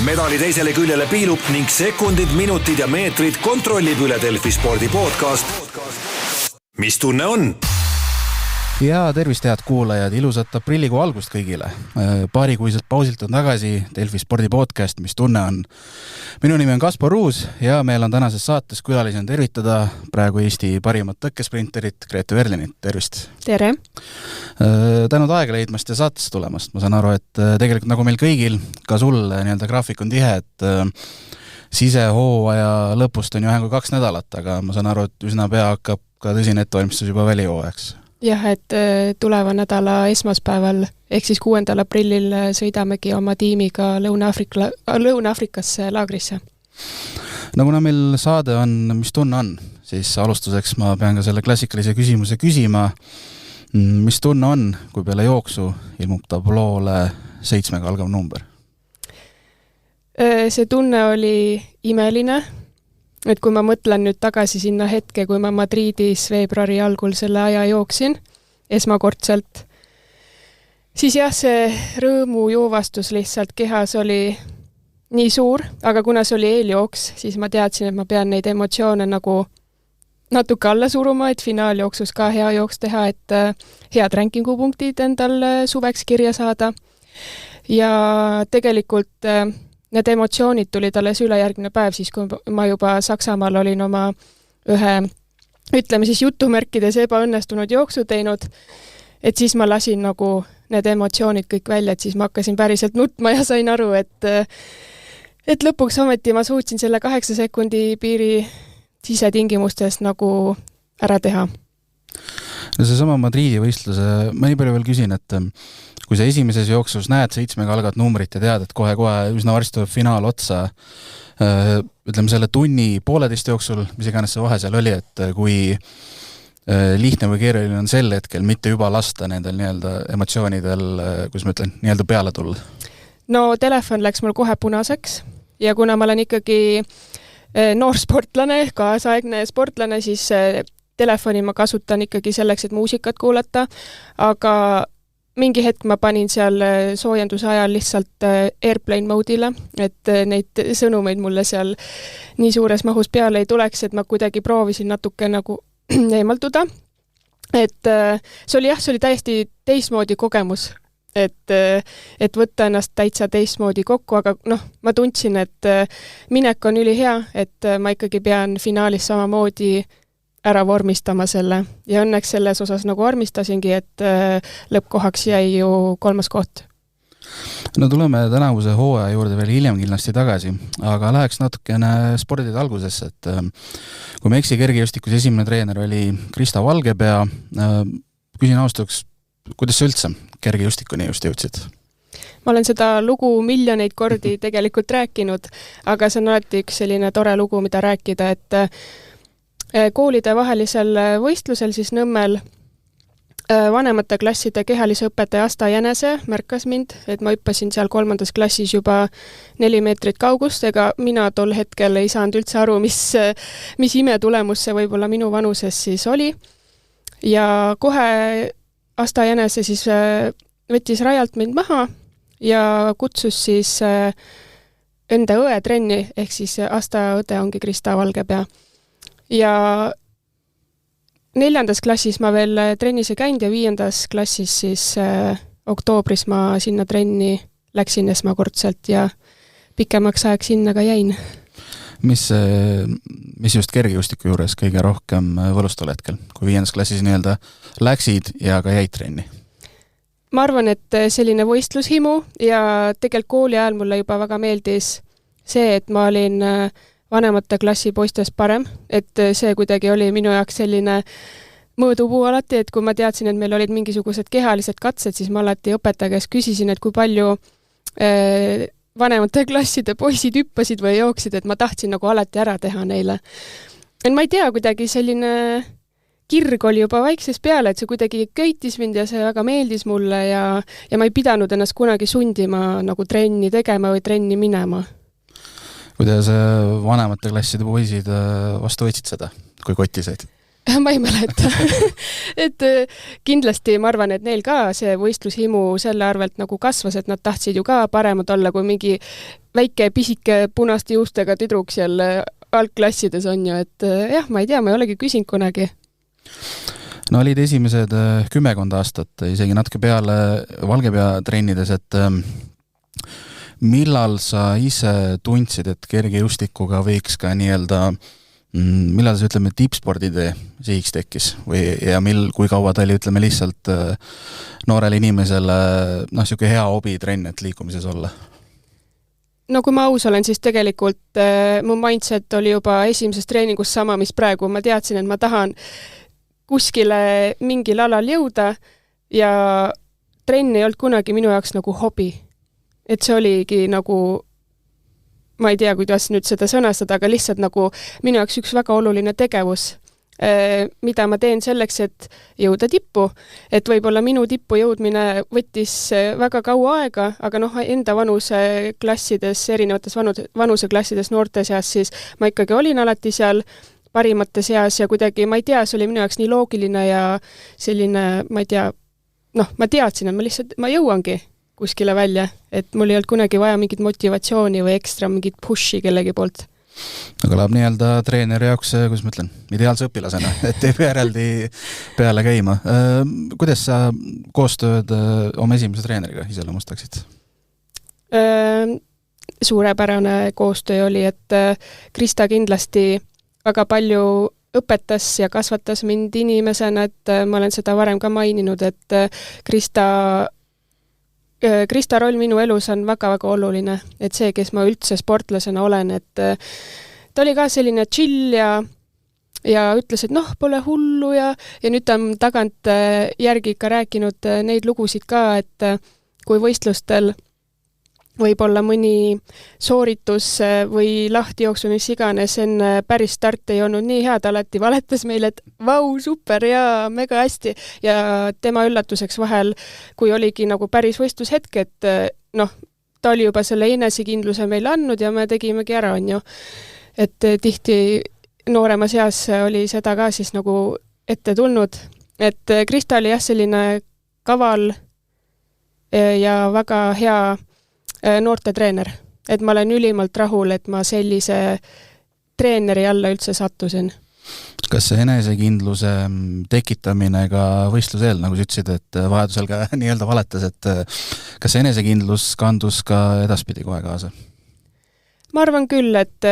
medali teisele küljele piilub ning sekundid, minutid ja meetrid kontrollib üle Delfi spordi podcast. Mis tunne on? Ja tervist head kuulajad, ilusat aprillikuu algust kõigile. Paarikuiselt pausilt on tagasi Delfi spordi podcast, mis tunne on. Minu nimi on Kaspar Ruus ja meil on tänases saates külalisi on tervitada praegu Eesti parimat tõkkesprinterit Grete Verlinit. Tervist! Tere! Tänud aega leidmast ja saatesse tulemast. Ma saan aru, et tegelikult nagu meil kõigil, ka sul nii-öelda graafik on tihe, et sisehooaja lõpust on ju vähem kui 2 nädalat, aga ma saan aru, et üsna pea hakkab ka tõsine ettevalmistus juba välihooajaks. Jah, et tuleva nädala esmaspäeval ehk siis 6. aprillil sõidamegi oma tiimiga Lõuna-Afrikasse laagrisse. No kuna meil saade on, mis tunne on, siis alustuseks ma pean ka selle klassikalise küsimuse küsima. Mis tunne on, kui peale jooksu ilmub tabloole 7-ga algav number? See tunne oli imeline. Et kui ma mõtlen nüüd tagasi sinna hetke, kui ma Madridis veebruari algul selle aja jooksin esmakordselt, siis jah, see rõõmu joovastus lihtsalt kehas oli nii suur, aga kuna see oli eeljooks, siis ma teadsin, et ma pean neid emotsioone nagu natuke alla suruma, et finaaljooksus ka hea jooks teha, et head rankingupunktid endal suveks kirja saada. Ja tegelikult need emotsioonid tulid alles ülejärgmine päev, siis kui ma juba Saksamaal olin oma ühe, ütleme siis jutumärkides ebaõnnestunud jooksu teinud, et siis ma lasin nagu need emotsioonid kõik välja, et siis ma hakkasin päriselt nutma ja sain aru, et lõpuks ometi ma suutsin selle 8 sekundi piiri sisetingimustest nagu ära teha. No see sama Madridi võistluse, ma nii palju veel küsin, et kui sa esimeses jooksus näed 7-ga algat numbrit ja tead, et kohe-kohe üsna varsti tuleb finaal otsa, ütleme selle tunni pooleteist jooksul, mis iganes see vahe seal oli, et kui lihtne või keeruline on sel hetkel mitte juba lasta nendel nii-öelda emotsioonidel, kus ma ütlen, nii-öelda peale tulla? No telefon läks mul kohe punaseks ja kuna ma olen ikkagi noor sportlane, kaasaegne sportlane, siis telefoni ma kasutan ikkagi selleks, et muusikat kuulata, aga mingi hetk ma panin seal soojenduse ajal lihtsalt airplane mode'ile, et neid sõnumeid mulle seal nii suures mahus peale ei tuleks, et ma kuidagi proovisin natuke nagu eemalduda. Et see oli täiesti teistmoodi kogemus, et võtta ennast täitsa teistmoodi kokku, aga ma tundsin, et minek on ülihea, et ma ikkagi pean finaalis samamoodi ära vormistama selle ja õnneks selles osas nagu vormistasingi, et lõppkohaks jäi ju 3. koht. No tuleme tänavuse hooaja juurde veel hiljem kindlasti tagasi, aga läheks natukene spordide algusesse, et kui me eksi kergejõustikus esimene treener oli Krista Valgepea, küsin austuseks, kuidas sa üldse kergejõustikuni just jõudsid? Ma olen seda lugu miljoneid kordi tegelikult rääkinud, aga see on alati üks selline tore lugu, mida rääkida, et koolide vahelisel võistlusel siis Nõmmel vanemate klasside kehalise õpetaja Asta Jänese märkas mind, et ma hüppasin seal 3. klassis juba 4 meetrit kaugust, ega mina tol hetkel ei saanud üldse aru, mis imetulemus see võib-olla minu vanuses siis oli. Ja kohe Asta Jänese siis võttis rajalt mind maha ja kutsus siis enda õe trenni, ehk siis Asta õde ongi Krista Valgepea. Ja 4. klassis ma veel trennis ei käinud ja 5. klassis siis oktoobris ma sinna trenni läksin esmakordselt ja pikemaks ajaks sinna ka jäin. Mis just kergejõustiku juures kõige rohkem võlust tol hetkel, kui 5. klassis nii-öelda läksid ja ka jäid trenni? Ma arvan, et selline võistlushimu ja tegelikult kooli ajal mulle juba väga meeldis see, et ma olin vanemate klassi poistest parem, et see kuidagi oli minu jaoks selline mõõdupuu alati, et kui ma teadsin, et meil olid mingisugused kehalised katsed, siis ma alati õpetaja käest küsisin, et kui palju vanemate klasside poisid hüppasid või jooksid, et ma tahtsin nagu alati ära teha neile. Et ma ei tea, kuidagi selline kirg oli juba vaiksest peale, et see kuidagi köitis mind ja see väga meeldis mulle ja ma ei pidanud ennast kunagi sundima nagu trenni tegema või trenni minema. Kuidas vanemate klasside poisid vastu võtsid seda, kui kotti said? Ma ei mäleta. Et kindlasti ma arvan, et neil ka see võistlushimu selle arvelt nagu kasvas, et nad tahtsid ju ka paremad olla, kui mingi väike pisike punaste juustega tüdruks jälle algklassides on ju, et jah, ma ei tea, ma ei olegi küsinud kunagi. No olid esimesed 10 aastat, isegi natuke peale Valgepea trennides, et millal sa ise tundsid, et kergejõustikuga võiks ka nii-öelda, millal see, ütleme, tippspordide sihiks tekkis ja kui kaua ta oli, ütleme, lihtsalt noorele inimesele siuke hea hobitrenn, et liikumises olla? No kui ma aus olen, siis tegelikult mu mindset oli juba esimeses treeningus sama, mis praegu. Ma teadsin, et ma tahan kuskile mingil alal jõuda ja trenn ei olnud kunagi minu jaoks nagu hobi. Et see oligi nagu, ma ei tea, kuidas nüüd seda sõnastada, aga lihtsalt nagu minu jaoks üks väga oluline tegevus, mida ma teen selleks, et jõuda tippu. Et võib-olla minu tippu jõudmine võttis väga kaua aega, aga enda vanuseklassides, erinevates vanuseklassides noorte seas, siis ma ikkagi olin alati seal parimate seas ja kuidagi, ma ei tea, see oli minu jaoks nii loogiline ja selline, ma ei tea, ma teadsin, et ma jõuangi kuskile välja, et mul ei olnud kunagi vaja mingit motivatsiooni või ekstra mingit pushi kellegi poolt. Aga läheb nii-öelda treeneri jaoks, kuidas ma ütlen, ideaalse õpilasena, et ei pea eraldi peale käima. Kuidas sa koostööd oma esimese treeneriga iseloomustaksid? Suurepärane koostöö oli, et Krista kindlasti väga palju õpetas ja kasvatas mind inimesena, et ma olen seda varem ka maininud, et Krista roll minu elus on väga-väga oluline, et see, kes ma üldse sportlasena olen, et ta oli ka selline chill ja ütles, et pole hullu ja nüüd ta on tagant järgi ikka rääkinud neid lugusid ka, et kui võistlustel võib-olla mõni sooritus või lahtijooksu, mis iganes enne päris start ei olnud nii hea, ta alati valetas meile, et vau, super ja mega hästi. Ja tema üllatuseks vahel, kui oligi nagu päris võistlushetk, et ta oli juba selle enesekindluse meile andnud ja me tegimegi ära, on ju. Et tihti nooremas eas oli seda ka siis nagu ette tulnud. Et Krista oli jah selline kaval ja väga hea noorte treener. Et ma olen ülimalt rahul, et ma sellise treeneri alla üldse sattusin. Kas see enesekindluse tekitamine ka võistluse eel, nagu sa ütlesid, et vajadusel ka nii-öelda valetas, et kas see enesekindlus kandus ka edaspidi kohe kaasa? Ma arvan küll, et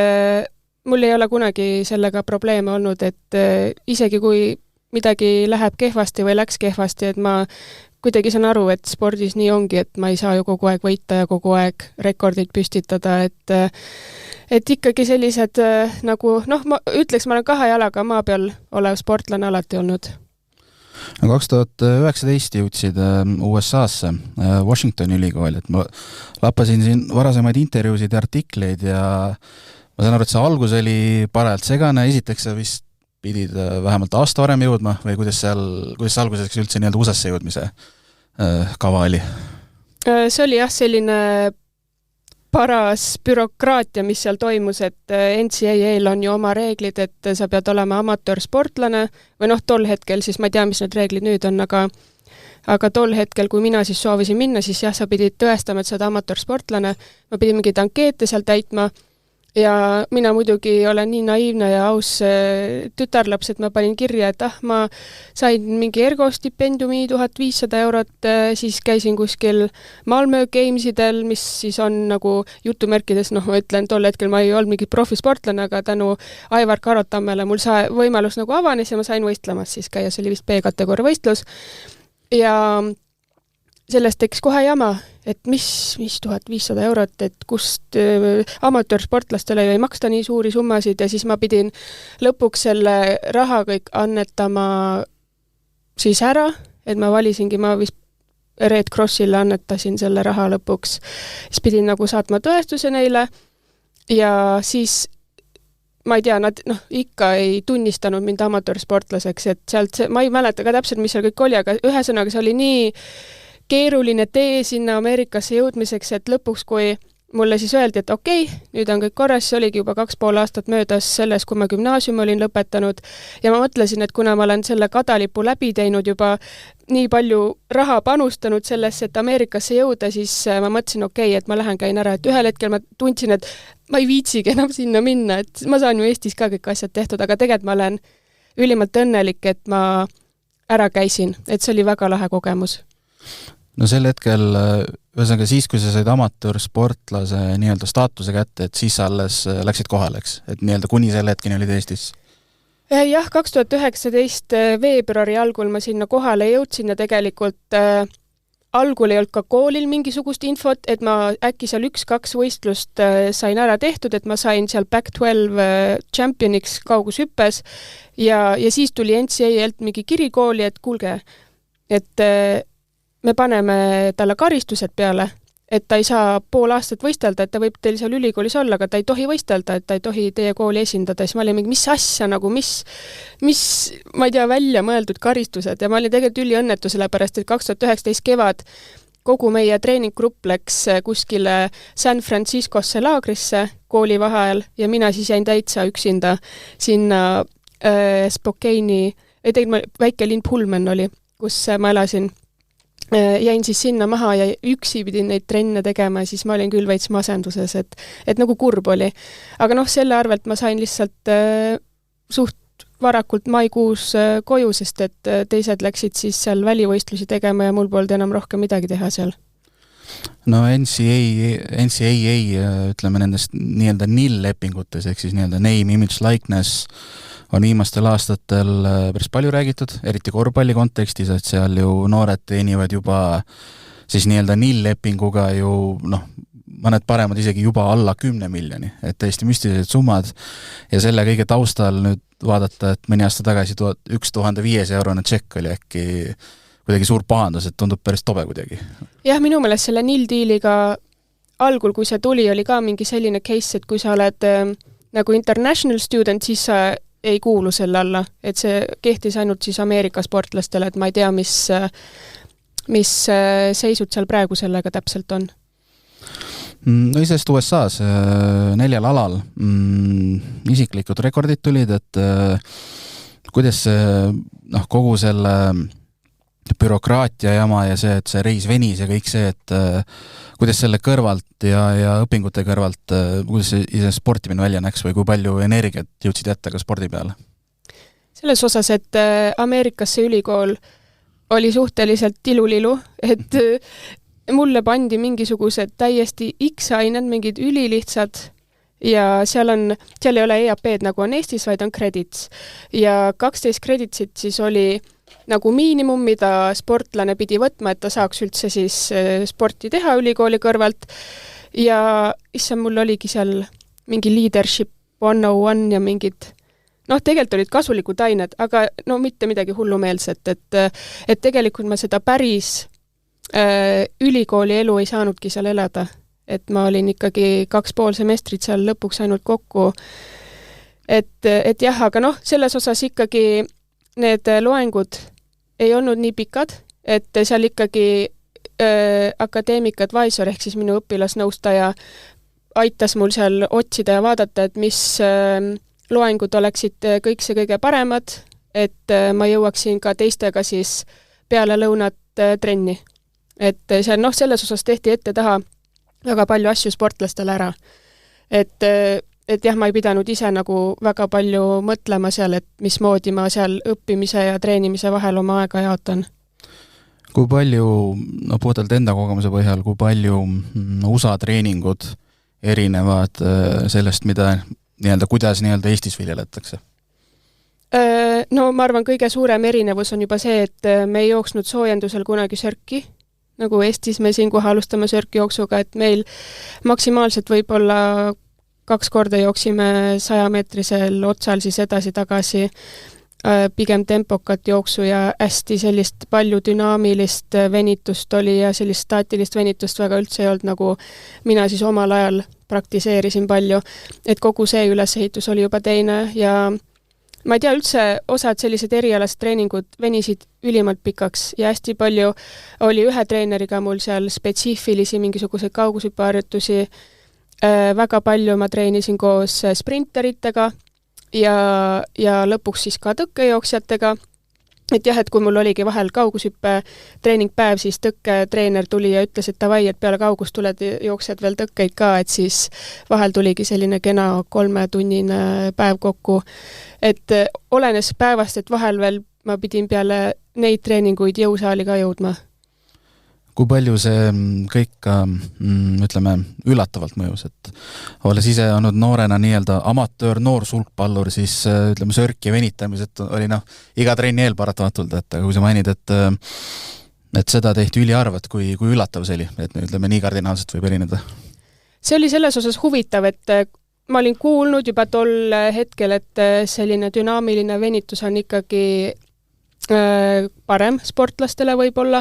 mul ei ole kunagi sellega probleeme olnud, et isegi kui midagi läheb kehvasti või läks kehvasti, et ma kuidagi saan aru, et spordis nii ongi, et ma ei saa ju kogu aeg võita ja kogu aeg rekordid püstitada, et ikkagi sellised nagu, ma ütleks, ma olen 2 jalaga maa peal olev sportlane alati olnud. 2019 jõudsid USA-sse, Washingtoni ülikooli, et ma lappasin siin varasemaid intervjuusid ja artikleid ja ma saan aru, et see algus oli parajalt segane, esiteks sa vist pidid vähemalt aasta varem jõudma või kuidas alguseks üldse nii-öelda USA-sse jõudmise kava oli? See oli jah selline paras bürokraatia, mis seal toimus, et NCAA-l on ju oma reeglid, et sa pead olema amatöörsportlane või tol hetkel, siis ma ei tea, mis need reeglid nüüd on, aga tol hetkel, kui mina siis soovisin minna, siis jah, sa pidid tõestama, et sa oled amatöörsportlane, ma pidin mingid ankeete seal täitma ja mina muidugi olen nii naiivne ja aus tütarlaps, et ma panin kirja, et ma sain mingi ergostipendiumi 1500 €, siis käisin kuskil Malmö Gamesidel, mis siis on nagu jutumärkides, ma ütlen, tol hetkel ma ei olnud mingi profisportlane, aga tänu Aivar Karotammele mul võimalus nagu avanes ja ma sain võistlemas siis käia, see oli vist B-kategooria võistlus ja sellest tekkis kohe jama, et mis 1500 €, et kust amatöörsportlastele ei maksta nii suuri summasid ja siis ma pidin lõpuks selle raha kõik annetama siis ära, et ma vist Red Crossile annetasin selle raha lõpuks. Siis pidin nagu saatma tõestuse neile ja siis ma ei tea, nad ikka ei tunnistanud mind amatöörsportlaseks, et sealt ma ei mäleta ka täpselt, mis seal kõik oli, aga ühesõnaga see oli nii keeruline tee sinna Ameerikasse jõudmiseks, et lõpuks, kui mulle siis öeldi, et okei, nüüd on kõik korras, see oligi juba 2,5 aastat möödas selles, kui ma gümnaasiumi olin lõpetanud ja ma mõtlesin, et kuna ma olen selle kadalipu läbi teinud juba nii palju raha panustanud sellesse, et Ameerikasse jõuda, siis ma mõtlesin, okei, et ma lähen käin ära, et ühel hetkel ma tundsin, et ma ei viitsigi enam sinna minna, et ma saan ju Eestis ka kõik asjad tehtud, aga tegelikult ma olen ülimalt õnnelik, et ma ära käisin, et see oli väga lahe kogemus. No sel hetkel, ühesõnaga siis, kui sa said amatöörsportlase nii-öelda staatuse kätte, et siis sa alles läksid kohale, eks? Et nii-öelda kuni selle hetkeni olid Eestis? Jah, 2019 veebruari algul ma sinna kohale jõudsin ja tegelikult algul ei olnud ka koolil mingisugust infot, et ma äkki seal 1-2 võistlust sain ära tehtud, et ma sain seal Back-12 championiks kaugushüppes ja siis tuli NCAA-lt mingi kiri kooli, et kuulge, et me paneme talle karistused peale, et ta ei saa pool aastat võistelda, et ta võib teil seal ülikoolis olla, aga ta ei tohi võistelda, et ta ei tohi teie kooli esindada. Siis ma olin mingi, mis asja, nagu mis, ma ei tea, välja mõeldud karistused ja ma olin tegelikult üliõnnetu, sellepärast, et 2019 kevad kogu meie treeninggrupp läks kuskile San Franciscosse laagrisse kooli vaheajal ja mina siis jäin täitsa üksinda sinna Spokane'i, tegelikult väike linn Pullman oli, kus ma elasin. Jäin siis sinna maha ja üksi pidin neid trenne tegema ja siis ma olin küll veits masenduses, et nagu kurb oli. Aga noh, selle arvelt ma sain lihtsalt suht varakult maikuus koju, sest et teised läksid siis seal välivõistlusi tegema ja mul polnud enam rohkem midagi teha seal. No NCAA, ütleme nendest nii-öelda NIL-lepingutes, ehk siis nii-öelda name, image, likeness on viimastel aastatel päris palju räägitud, eriti korvpalli kontekstis, et seal ju noored teenivad juba siis nii-öelda NIL-lepinguga ju mõned paremad isegi juba alla 10 miljoni, et täiesti müstilised summad ja selle kõige taustal nüüd vaadata, et mõni aasta tagasi 1500 eurone tšekk oli äkki kuidagi suur pahandus, et tundub päris tobe kuidagi. Jah, minu meelest selle NIL-diiliga algul, kui see tuli, oli ka mingi selline case, et kui sa oled nagu international student, siis sa ei kuulu selle alla, et see kehtis ainult siis Ameerika sportlastele, et ma ei tea, mis seisud seal praegu sellega täpselt on. No isest USA-s 4 alal isiklikud rekordid tulid, et kuidas kogu selle bürokraatia jama ja see, et see reis venis ja kõik see, et kuidas selle kõrvalt ja õpingute kõrvalt, kuidas see ise sportimine välja näeks või kui palju energiat jõudsid jätta ka spordi peale? Selles osas, et Ameerikasse ülikool oli suhteliselt tilulilu, et mulle pandi mingisugused täiesti X-ained, mingid ülilihtsad ja seal ei ole EAP-d nagu on Eestis, vaid on credits. Ja 12 creditsit siis oli nagu miinimum, mida sportlane pidi võtma, et ta saaks üldse siis sporti teha ülikooli kõrvalt. Ja mul oligi seal mingi leadership 101 ja mingid, tegelikult olid kasulikud ained, aga mitte midagi hullumeelset, et tegelikult ma seda päris ülikooli elu ei saanudki seal elada. Et ma olin ikkagi 2,5 semestrit seal lõpuks ainult kokku. Et jah, aga selles osas ikkagi need loengud ei olnud nii pikad, et seal ikkagi akadeemik advisor ehk siis minu õpilasnõustaja aitas mul seal otsida ja vaadata, et mis loengud oleksid kõik see kõige paremad, et ma jõuaksin ka teistega siis peale lõunat trenni. Et seal selles osas tehti ette taha väga palju asju sportlastele ära. Et jah, ma ei pidanud ise nagu väga palju mõtlema seal, et mismoodi ma seal õppimise ja treenimise vahel oma aega jaotan. Kui palju, puhtalt enda kogemuse põhjal, kui palju USA treeningud erinevad sellest, kuidas Eestis viljeletakse? Ma arvan, kõige suurem erinevus on juba see, et me ei jooksnud soojendusel kunagi sörki, nagu Eestis me siinkohal alustame sörkjooksuga, et meil maksimaalselt võib-olla 2 korda jooksime 100-meetrisel otsal siis edasi-tagasi, pigem tempokat jooksu ja hästi sellist palju dünaamilist venitust oli ja sellist staatilist venitust väga üldse ei olnud, nagu mina siis omal ajal praktiseerisin palju, et kogu see ülesehitus oli juba teine ja ma ei tea, üldse osad sellised erialased treeningud venisid ülimalt pikaks ja hästi palju oli ühe treeneriga mul seal spetsiifilisi mingisuguseid kaugushüppeharjutusi väga palju ma treenisin koos sprinteritega ja lõpuks siis ka tõkkejooksjatega. Et jah, et kui mul oligi vahel kaugushüppe treeningpäev, siis tõkketreener tuli ja ütles, et davai, et peale kaugust tuled jooksed veel tõkkeid ka, et siis vahel tuligi selline kena 3-tunnine päev kokku. Et olenes päevast, et vahel veel ma pidin peale neid treeninguid jõusaali ka jõudma. Kui palju see kõik ka, ütleme, üllatavalt mõjus, et olles ise olnud noorena nii-öelda amatöör noor sulgpallur, siis ütleme, sörki ja venitamised oli iga trenni eel paratamatult, et kui sa mainid, et seda tehti üliarvat, kui üllatav see oli, et ütleme, nii kardinaalselt võib erineda. See oli selles osas huvitav, et ma olin kuulnud juba tol hetkel, et selline dünaamiline venitus on ikkagi parem sportlastele võib-olla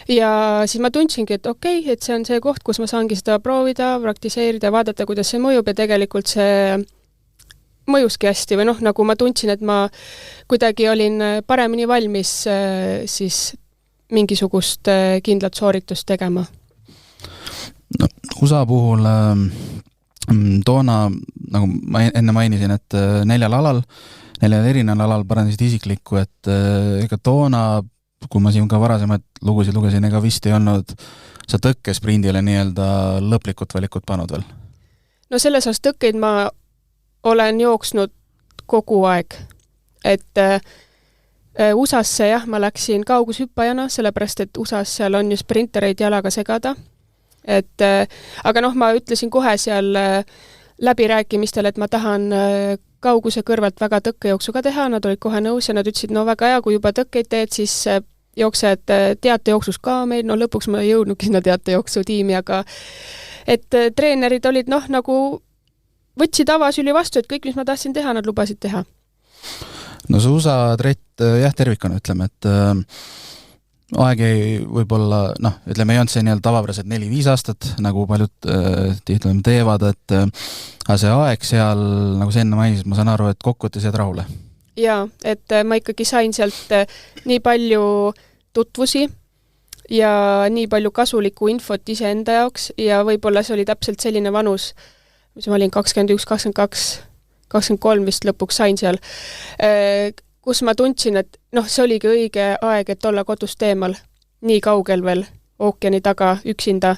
ja siis ma tundsingi, et okei, et see on see koht, kus ma saangi seda proovida, praktiseerida, vaadata, kuidas see mõjub ja tegelikult see mõjuski hästi või nagu ma tundsin, et ma kuidagi olin paremini valmis siis mingisugust kindlat sooritust tegema. No, USA puhul toona, nagu ma enne mainisin, et 4 erineval alal parandasid isiklikku, et ega toona, kui ma siin ka varasemaid lugusid lugesin, ega vist ei olnud sa tõkkesprindile nii-öelda lõplikut valikut pannud veel? No selles osas tõkkeid ma olen jooksnud kogu aeg. Et USA-sse jah, ma läksin kaugushüppajana, sellepärast et USA-s seal on ju sprintereid jalaga segada. Et, aga ma ütlesin kohe seal läbirääkimistel, et ma tahan kauguse kõrvalt väga tõkkejooksuga teha, nad olid kohe nõus ja nad ütlesid, väga hea, kui juba tõkkeid teed, siis jooksed teatejooksus ka meil, lõpuks ma ei jõudnudki sinna teatejooksu tiimi, aga et treenerid olid nagu võtsid avasüli vastu, et kõik, mis ma tahtsin teha, nad lubasid teha. No see USA trett, jah, tervikuna ütleme, et aeg ei võib-olla, ütleme, ei olnud see nii-öelda tavapärased 4-5 aastat, nagu paljud teevad, et aga see aeg seal, nagu sa enne mainisid, ma saan aru, et kokkuvõttes jääd rahule. Jaa, et ma ikkagi sain sealt nii palju tutvusi ja nii palju kasulikku infot ise enda jaoks ja võib-olla see oli täpselt selline vanus, mis ma olin 21, 22, 23 vist lõpuks sain seal, kus ma tundsin, et see oligi õige aeg, et olla kodust teemal, nii kaugel veel ookeani taga üksinda.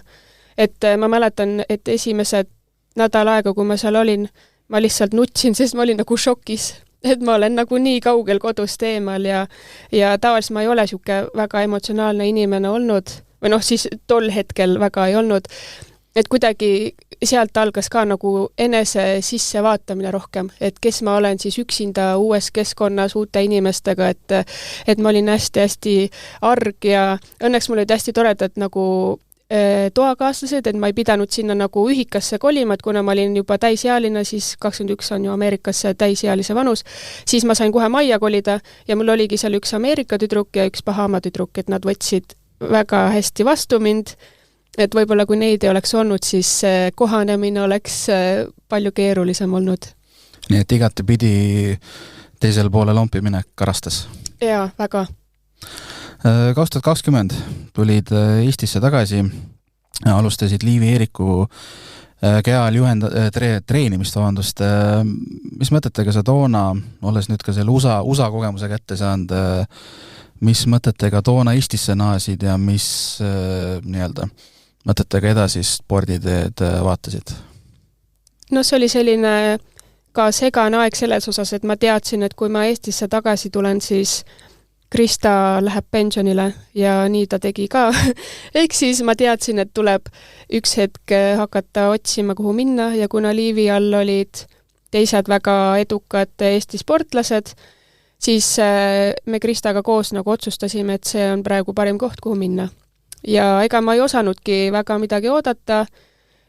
Et ma mäletan, et esimesed nädal aega, kui ma seal olin, ma lihtsalt nutsin, sest ma olin nagu šokis, et ma olen nagu nii kaugel kodust teemal ja tavaliselt ma ei ole siuke väga emotsionaalne inimene olnud, või siis tol hetkel väga ei olnud, et kuidagi sealt algas ka nagu enese sisse vaatamine rohkem, et kes ma olen siis üksinda uues keskkonnas uute inimestega, et ma olin hästi-hästi arg ja õnneks mul olid hästi toredad nagu toakaaslased, et ma ei pidanud sinna nagu ühikasse kolima, et kuna ma olin juba täisealine, siis 21 on ju Ameerikasse täisealise vanus, siis ma sain kohe majja kolida ja mul oligi seal üks Ameerika tüdruk ja üks Bahama tüdruk, et nad võtsid väga hästi vastu mind, et võib-olla kui neid ei oleks olnud, siis kohanemine oleks palju keerulisem olnud. Nii et igati pidi teisel poole lompi minek karastas? Jaa, väga. 2020 tulid Eestisse tagasi, alustasid Liivi Eeriku kehal treenimist, mis mõtetega sa toona, olles nüüd ka selle USA kogemuse kätte saanud, mis mõtetega toona Eestisse naasid ja mis nii-öelda mõtetega edasi sporditeed vaatasid? No see oli selline ka segane aeg selles osas, et ma teadsin, et kui ma Eestisse tagasi tulen, siis Krista läheb pensionile ja nii ta tegi ka. Ehk siis ma teadsin, et tuleb üks hetk hakata otsima, kuhu minna ja kuna Liivi all olid teised väga edukad Eesti sportlased, siis me Kristaga koos nagu otsustasime, et see on praegu parim koht, kuhu minna. Ja ega ma ei osanudki väga midagi oodata,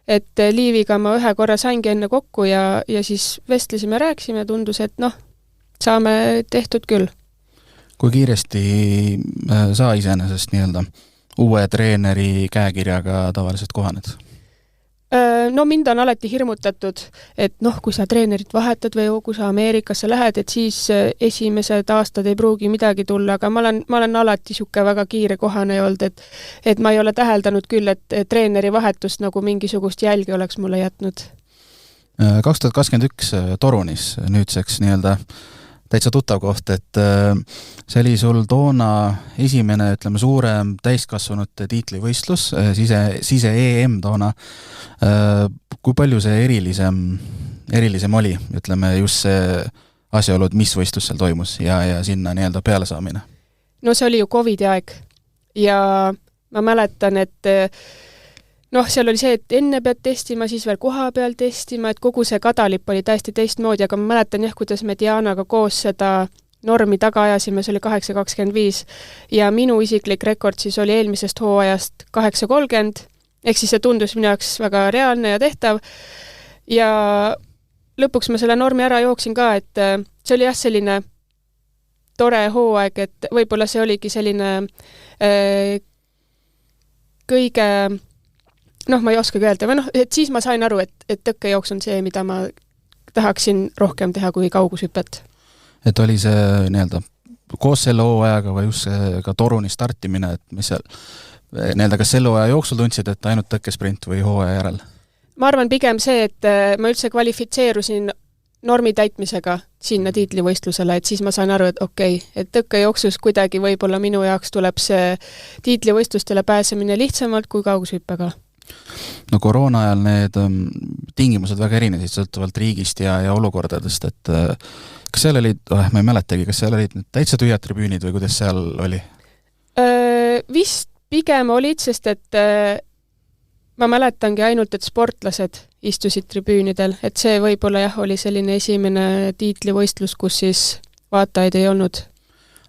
et Liiviga ma ühe korra saingi enne kokku ja siis vestlesime, rääkisime, tundus, et saame tehtud küll. Kui kiiresti sa iseenesest nii-öelda uue treeneri käekirjaga tavaliselt kohaned? No mind on alati hirmutatud, et kui sa treenerit vahetad või kui sa Ameerikasse lähed, et siis esimesed aastad ei pruugi midagi tulla, aga ma olen alati siuke väga kiire kohane olnud, et ma ei ole täheldanud küll, et treeneri vahetust nagu mingisugust jälgi oleks mulle jätnud. 2021 Torunis nüüdseks nii-öelda täitsa tuttav koht, et see oli sul toona esimene, ütleme, suurem täiskasvanute tiitlivõistlus, sise EM toona. Kui palju see erilisem oli, ütleme, just see asjaolud, mis võistlus seal toimus ja sinna nii-öelda peale saamine? No see oli ju COVID-i aeg ja ma mäletan, et seal oli see, et enne pead testima, siis veel koha peal testima, et kogu see kadalipp oli täiesti teistmoodi, aga ma mäletan kuidas me Dianaga koos seda normi taga ajasime, see oli 8.25 ja minu isiklik rekord siis oli eelmisest hooajast 8.30, ehk siis see tundus minu jaoks väga reaalne ja tehtav ja lõpuks ma selle normi ära jooksin ka, et see oli selline tore hooaeg, et võib-olla see oligi selline kõige ma ei oskagi öelda, et siis ma sain aru, et tõkkejooks on see, mida ma tahaksin rohkem teha kui kaugushüpet. Et oli see nii-öelda koos selle hooajaga või just see ka Toruni startimine, et mis seal nii-öelda kas selle hooaja jooksul tundsid, et ainult tõkkesprint või hooaja järel? Ma arvan pigem see, et ma üldse kvalifitseerusin normi täitmisega sinna tiitlivõistlusele, et siis ma sain aru, et et tõkkejooksus kuidagi võib-olla minu jaoks tuleb see tiitlivõistlustele pääsemine lihtsamalt kui kaugushüppega. No koroona ajal need tingimused väga erinesid sõltuvalt riigist ja olukordadest, et kas seal olid, ma ei mäletagi, kas seal olid täitsa tühjad tribüünid või kuidas seal oli? Vist pigem olid, sest et ma mäletangi ainult, et sportlased istusid tribüünidel, et see võib-olla oli selline esimene tiitlivõistlus, kus siis vaatajaid ei olnud.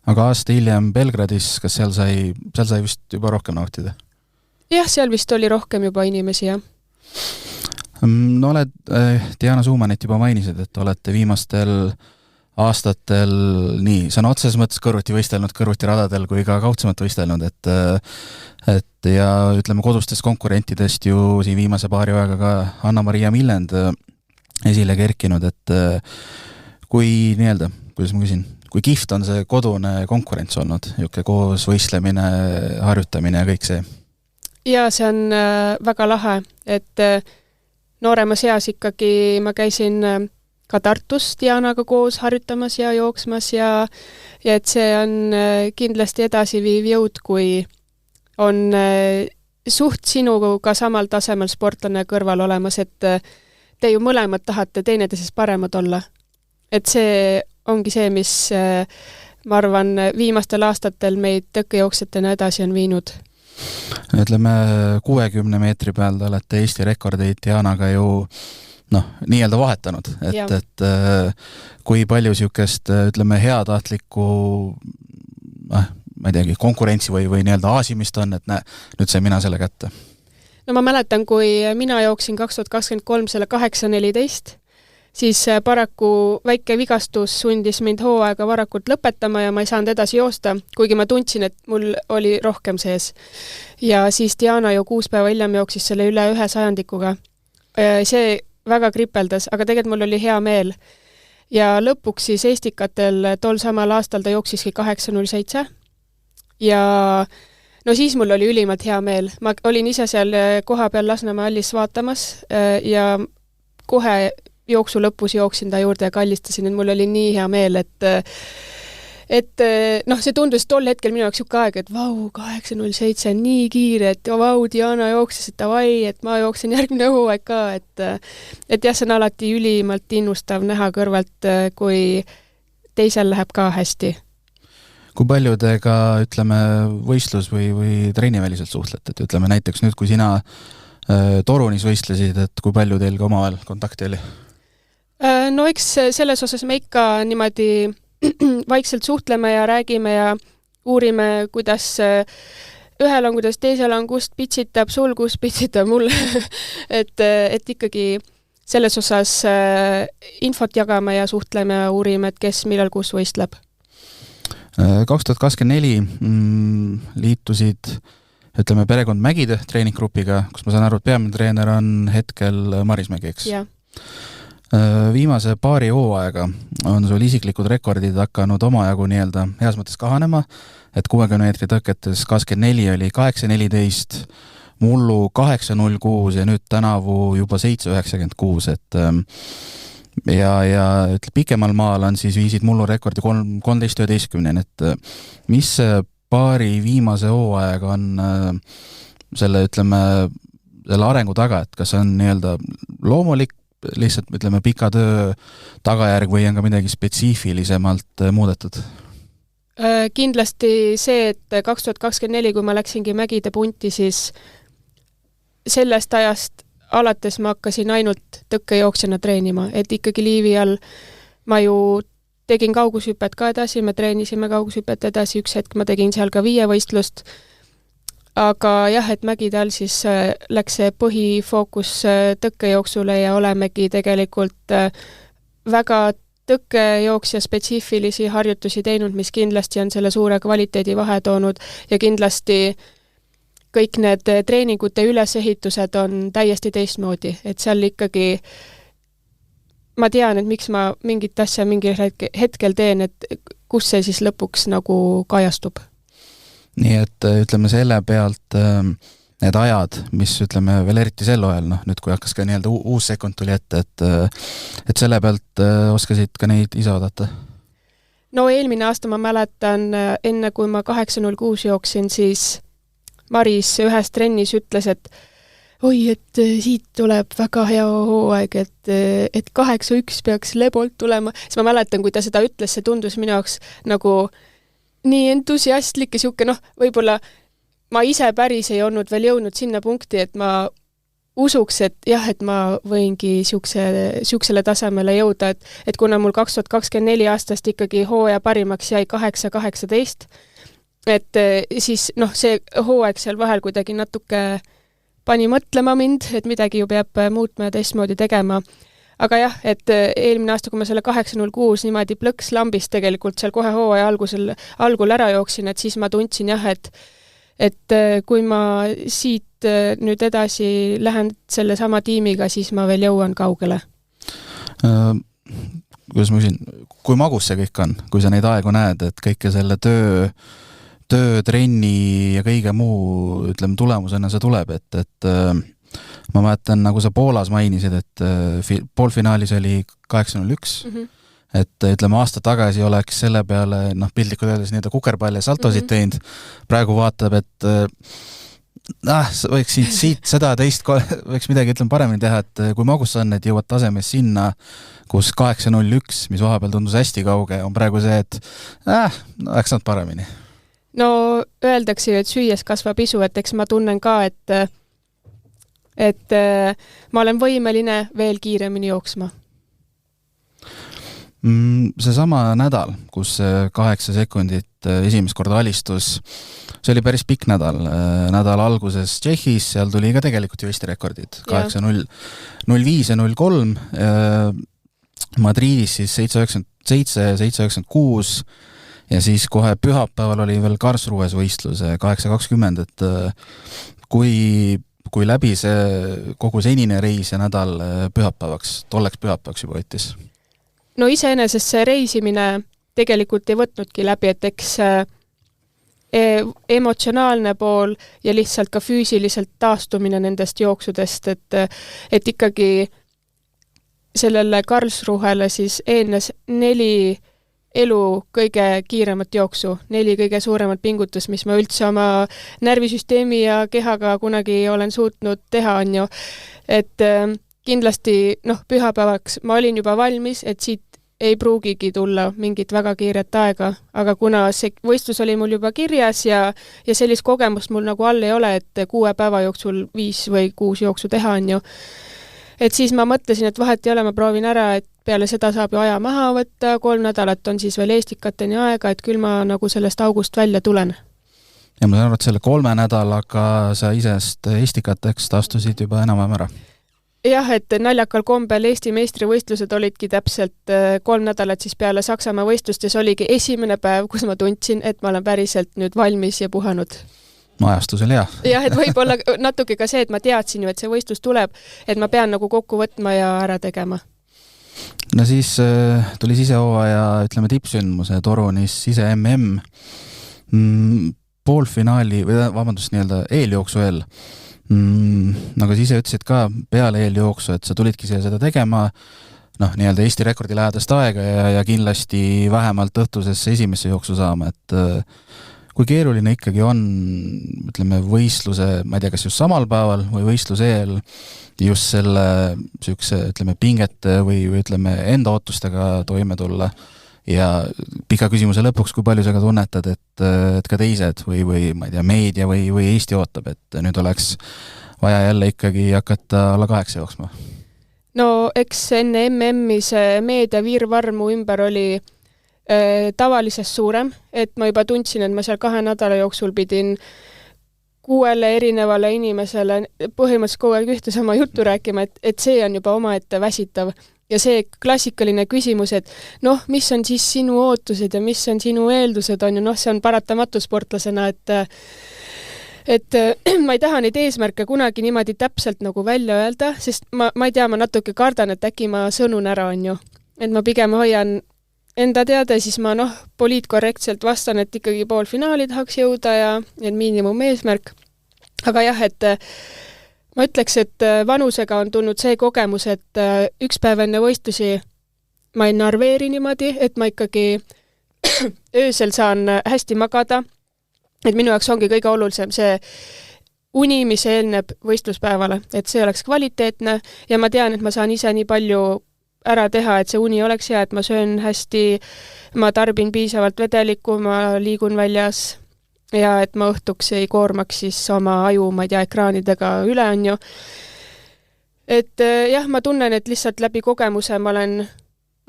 Aga aasta hiljem Belgradis, kas seal sai vist juba rohkem nautida? Jah, seal vist oli rohkem juba inimesi, jah. No oled, Diana Suumanit juba mainisid, et olete viimastel aastatel nii sõna otseses mõttes kõrvuti võistelnud, kõrvuti radadel kui ka kaudsemalt võistelnud, et ja ütleme kodustest konkurentidest ju siin viimase paari aega ka Anna-Maria Millend esile kerkinud, et kui nii-öelda, kuidas ma küsin, kui kihvt on see kodune konkurents olnud, koos võistlemine, harjutamine ja kõik see? Ja see on väga lahe, et nooremas eas ikkagi ma käisin ka Tartus Dianaga koos harjutamas ja jooksmas ja et see on kindlasti edasiviiv jõud, kui on suht sinuga samal tasemel sportlane kõrval olemas, et te ju mõlemad tahate teineteisest paremad olla. Et see ongi see, mis ma arvan viimastel aastatel meid tõkkejooksjatena edasi on viinud. Ütleme 60 meetri peal te olete Eesti rekordeid Dianaga ju nii-öelda vahetanud, et kui palju siukest, ütleme, heatahtlikku ma ei teagi, konkurentsi või nii-öelda aasimist on, et nüüd sai mina selle kätte? No ma mäletan, kui mina jooksin 2023 selle 8.14, siis paraku väike vigastus sundis mind hooaega varakult lõpetama ja ma ei saanud edasi joosta, kuigi ma tundsin, et mul oli rohkem sees. Ja siis Diana ju 6 päeva hiljem jooksis selle üle 1 sajandikuga. See väga kripeldas, aga tegelikult mul oli hea meel. Ja lõpuks siis Eestikatel tol samal aastal ta jooksiski 8.07 ja no siis mul oli ülimalt hea meel. Ma olin ise seal koha peal Lasnamäe hallis vaatamas ja kohe jooksu lõpus jooksin ta juurde ja kallistasin, et mul oli nii hea meel, et see tundus tol hetkel minu jaoks siuke aeg, et vau, 8.07, nii kiire, et vau, Diana jooksis, et tavai, et ma jooksin järgmine hooaeg ka, et jah, see on alati ülimalt innustav näha kõrvalt, kui teisel läheb ka hästi. Kui palju te ka, ütleme, võistlus või treeniväliselt suhtlete, et ütleme näiteks nüüd, kui sina Torunis võistlesid, et kui palju teil ka omavahel kontakti oli? No eks selles osas me ikka niimoodi vaikselt suhtleme ja räägime ja uurime, kuidas ühel on, kuidas teisel on, kust pitsitab sul, kust pitsitab mulle. et ikkagi selles osas infot jagame ja suhtleme ja uurime, et kes millal kus võistleb. 2024 liitusid ütleme, perekond Mägide treeninggrupiga, kus ma saan aru, et peamine treener on hetkel Maris Mägi, eks? Jah. Viimase paari hooaega on sul isiklikud rekordid hakanud omajagu nii-öelda heas mõttes kahanema, et 60 meetri tõketes 24 oli 8.14, mullu 8.06 ja nüüd tänavu juba 7.96, et ja pikemal maal on siis viisid mullu rekordi 13.11, et mis paari viimase hooaega on selle, ütleme, selle arengu taga, et kas on nii-öelda loomulik lihtsalt, ütleme, pika töö tagajärg või on ka midagi spetsiifilisemalt muudetud? Kindlasti see, et 2024, kui ma läksingi Mägide punti, siis sellest ajast alates ma hakkasin ainult tõkkejooksjana treenima, et ikkagi liivi all ma ju tegin kaugushüpet ka edasi, me treenisime kaugushüpet edasi, üks hetk ma tegin seal ka 5 võistlust, aga jah, et Mägide all siis läks see põhifookus tõkkejooksule ja olemegi tegelikult väga tõkkejooksja spetsiifilisi harjutusi teinud, mis kindlasti on selle suure kvaliteedi vahe toonud ja kindlasti kõik need treeningute ülesehitused on täiesti teistmoodi, et seal ikkagi ma tean, et miks ma mingit asja mingil hetkel teen, et kus see siis lõpuks nagu kajastub. Nii et ütleme selle pealt need ajad, mis ütleme veel eriti sel ajal, nüüd kui hakkas ka nii-öelda uus sekund tuli ette, et selle pealt oskasid ka neid ise oodata? No eelmine aasta ma mäletan, enne kui ma 8.06 jooksin, siis Maris ühes trennis ütles, et oi, et siit tuleb väga hea hooaeg, et 8.1 peaks Lebolt tulema. Siis ma mäletan, kui ta seda ütles, see tundus minu jaoks nagu nii entusiastlik ja siuke, võib-olla ma ise päris ei olnud veel jõudnud sinna punkti, et ma usuks, et jah, et ma võingi siuksele tasemele jõuda, et kuna mul 2024 aastast ikkagi hooaja parimaks jäi 8.18, et siis see hooaeg seal vahel kuidagi natuke pani mõtlema mind, et midagi ju peab muutma ja teistmoodi tegema. Aga jah, et eelmine aasta, kui ma selle 8.06 niimoodi plõks lambist tegelikult seal kohe hooaja algul ära jooksin, et siis ma tundsin jah, et kui ma siit nüüd edasi lähen selle sama tiimiga, siis ma veel jõuan kaugele. Kuidas ma küsin, kui magus see kõik on, kui sa neid aegu näed, et kõike selle töö, trenni ja kõige muu, ütleme, tulemusena see tuleb, et ma mäletan, nagu sa Poolas mainisid, et poolfinaalis oli 8.01, et ütleme aasta tagasi oleks selle peale, piltlikult öeldes nii-öelda kukerpall ja saltosid teinud, praegu vaatab, et võiks siit seda teist, võiks midagi, ütleme, paremini teha, et kui magus on, et jõuad tasemes sinna, kus 8.01, mis vahepeal tundus hästi kauge, on praegu see, et oleks nad paremini. No öeldakse ju, et süües kasvab isu, et eks ma tunnen ka, et ma olen võimeline veel kiiremini jooksma. Seesama nädal, kus 8 sekundit esimest korda alistus, see oli päris pikk nädal. Nädal alguses Tšehhis, seal tuli ka tegelikult ju Eesti rekordid. 8.05 ja 0.3. Madridis siis 7.97, 7.96 ja siis kohe pühapäeval oli veel Karlsruhes võistlus 8.20, et kui läbi see kogu senine reis ja nädal tolleks pühapäevaks juba võttis? No iseenesest see reisimine tegelikult ei võtnudki läbi, et eks emotsionaalne pool ja lihtsalt ka füüsiliselt taastumine nendest jooksudest, et ikkagi sellele Karlsruhele siis eennes 4 elu kõige kiiremat jooksu, 4 kõige suuremat pingutus, mis ma üldse oma närvisüsteemi ja kehaga kunagi olen suutnud teha, on ju. Et kindlasti, pühapäevaks ma olin juba valmis, et siit ei pruugigi tulla mingit väga kiiret aega, aga kuna see võistlus oli mul juba kirjas ja sellist kogemust mul nagu all ei ole, et 6 päeva jooksul 5 või 6 jooksu teha, on ju. Et siis ma mõtlesin, et vahet ei ole, ma proovin ära, et peale seda saab ju aja maha võtta, 3 nädalat on siis veel Eestikateni aega, et küll ma nagu sellest august välja tulen. Ja ma saan aru, et selle 3 nädalaga sa isest Estikateks astusid juba enam-vähem ära? Jah, et naljakal kombel Eesti meistrivõistlused olidki täpselt 3 nädalat siis peale Saksamaa võistlustes oligi esimene päev, kus ma tundsin, et ma olen päriselt nüüd valmis ja puhanud. ajastusel jah. Jah, et võib-olla natuke ka see, et ma teadsin ju, et see võistlus tuleb, et ma pean nagu kokku võtma ja ära tegema. No siis tuli sisehooaja, ütleme, tippsündmuse Torunis sise poolfinaali või vabandust, nii-öelda eeljooksu eel. Nagu sa ise ütlesid ka peale eeljooksu, et sa tulidki siia seda tegema, nii-öelda Eesti rekordi lähedast aega ja kindlasti vähemalt õhtusesse esimesse jooksu saama, et kui keeruline ikkagi on, ütleme, võistluse, ma ei tea, kas just samal päeval või võistluse eel just selle sükse, ütleme, pingete või ütleme, enda ootustega toime tulla ja pika küsimuse lõpuks, kui palju sa ka tunnetad, et ka teised või ma ei tea, meedia või Eesti ootab, et nüüd oleks vaja jälle ikkagi hakata alla 8 jooksma? No eks enne MM-i see meedia virvarr mu ümber oli tavalisest suurem, et ma juba tundsin, et ma seal 2 nädala jooksul pidin 6 erinevale inimesele põhimõtteliselt kogu aeg ühte sama juttu rääkima, et see on juba omaette väsitav. Ja see klassikaline küsimus, et mis on siis sinu ootused ja mis on sinu eeldused on ju, see on paratamatu sportlasena, et ma ei taha neid eesmärke kunagi niimoodi täpselt nagu välja öelda, sest ma ei tea, ma natuke kardan, et äkki ma sõnun ära on ju. Et ma pigem hoian enda teada, siis ma poliitkorrektselt vastan, et ikkagi poolfinaali tahaks jõuda ja miinimum eesmärk. Aga jah, et ma ütleks, et vanusega on tulnud see kogemus, et üks päev enne võistlusi ma ei narveeri niimoodi, et ma ikkagi öösel saan hästi magada. Et minu jaoks ongi kõige olulisem see uni, mis eelneb võistluspäevale, et see oleks kvaliteetne ja ma tean, et ma saan ise nii palju ära teha, et see uni oleks hea, et ma söön hästi, ma tarbin piisavalt vedelikku, ma liigun väljas ja et ma õhtuks ei koormaks siis oma aju, ma ei tea, ekraanidega üle on ju. Et jah, ma tunnen, et lihtsalt läbi kogemuse ma olen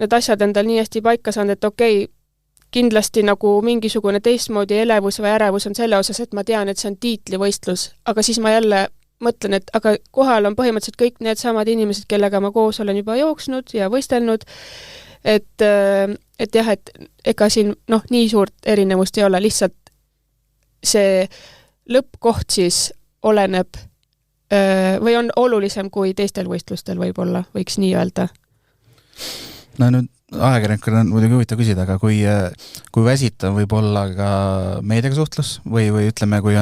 need asjad endal nii hästi paika saanud, et okei, kindlasti nagu mingisugune teistmoodi elevus või ärevus on selle osas, et ma tean, et see on tiitlivõistlus, aga siis ma jälle mõtlen, et aga kohal on põhimõtteliselt kõik need samad inimesed, kellega ma koos olen juba jooksnud ja võistelnud, et jah, et ega siin nii suurt erinevust ei ole, lihtsalt see lõppkoht siis oleneb või on olulisem kui teistel võistlustel võib-olla, võiks nii öelda. No nüüd ajakirjanikul on muidugi huvitav küsida, aga kui väsitav võib olla ka meediaga suhtlus või ütleme, kui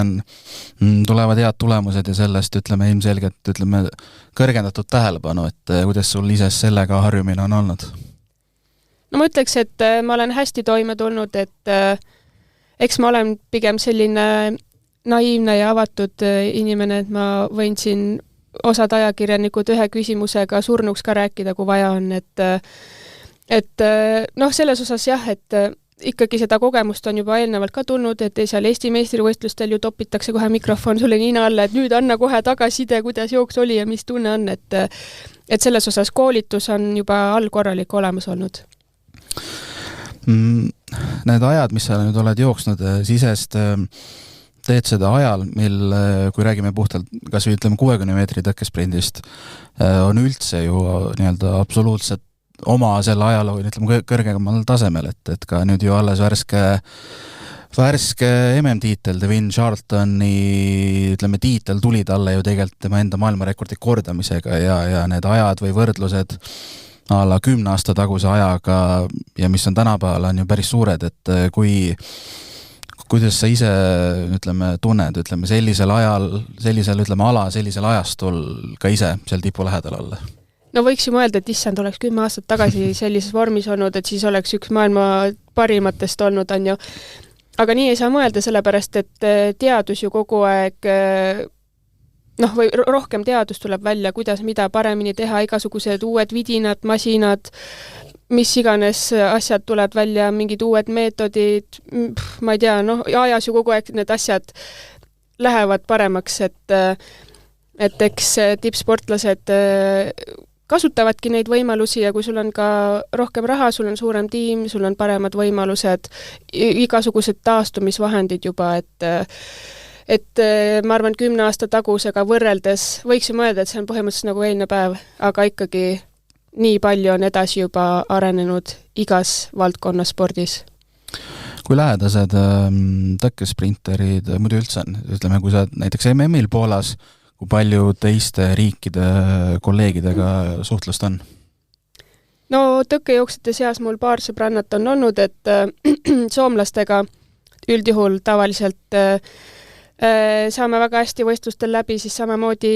tulevad head tulemused ja sellest ütleme ilmselgelt kõrgendatud tähelepanu, et kuidas sul ise sellega harjumine on olnud? No ma ütleks, et ma olen hästi toime tulnud, et eks ma olen pigem selline naiivne ja avatud inimene, et ma võin siin osad ajakirjanikud ühe küsimusega surnuks ka rääkida, kui vaja on, et selles osas jah, et ikkagi seda kogemust on juba eelnevalt ka tulnud, et seal Eesti meistrivõistlustel ju topitakse kohe mikrofon sulle nina alla, et nüüd anna kohe tagasiside, kuidas jooks oli ja mis tunne on, et selles osas koolitus on juba allkorralik olemas olnud. Need ajad, mis sa nüüd oled jooksnud sisest, teed seda ajal, mil, kui räägime puhtalt kas või 60 meetri tõkkesprindist, on üldse ju nii-öelda absoluutselt oma selle ajaloo kõrgemal tasemel, et ka nüüd ju alles värske MM-tiitel, Devin Charltoni tiitel tuli talle ju tegelikult tema enda maailmarekordi kordamisega ja need ajad või võrdlused a la 10 aasta taguse ajaga ja mis on tänapäeval on ju päris suured, et kuidas sa ise tunned sellisel ajal, sellisel ajastul ka ise seal tipu lähedal olla? No võiks ju mõelda, et issand oleks 10 aastat tagasi sellises vormis olnud, et siis oleks üks maailma parimatest olnud, on ju. Aga nii ei saa mõelda, sellepärast, et teadus ju kogu aeg, või rohkem teadus tuleb välja, kuidas mida paremini teha, igasugused uued vidinad, masinad, mis iganes asjad tuleb välja, mingid uued meetodid, ma ei tea, ajas ju kogu aeg need asjad lähevad paremaks, et eks tippsportlased kasutavadki neid võimalusi ja kui sul on ka rohkem raha, sul on suurem tiim, sul on paremad võimalused, igasugused taastumisvahendid juba, et ma arvan, 10 aasta tagusega võrreldes võiks ju mõelda, et see on põhimõtteliselt nagu eilne päev, aga ikkagi nii palju on edasi juba arenenud igas valdkonnas spordis. kui lähedased tõkkesprinterid muidu üldse on? Ütleme, kui sa näiteks MM-il Poolas, kui palju teiste riikide kolleegidega suhtlust on? No tõkkejooksjate seas mul paar sõbrannat on olnud, et soomlastega üldjuhul tavaliselt saame väga hästi võistlustel läbi, siis samamoodi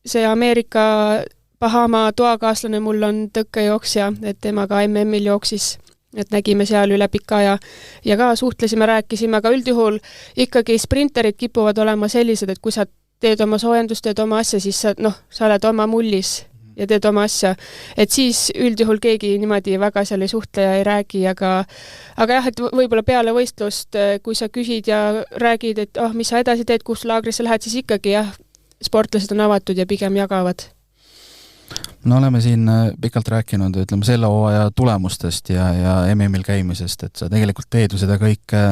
see Ameerika Bahama toakaaslane mul on tõkkejooksja, et temaga MM-il jooksis, et nägime seal üle pika aja ja ka suhtlesime, rääkisime, aga üldjuhul ikkagi sprinterid kipuvad olema sellised, et kui sa teed oma soojendust, teed oma asja, siis sa oled oma mullis ja teed oma asja. Et siis üldjuhul keegi niimoodi väga seal ei suhtle ja ei räägi, aga jah, et võib-olla peale võistlust, kui sa küsid ja räägid, et mis sa edasi teed, kus laagrisse lähed, siis ikkagi jah, sportlased on avatud ja pigem jagavad. No oleme siin pikalt rääkinud, ütleme, selle hooaja tulemustest ja MM-il käimisest, et sa tegelikult teed ju seda kõike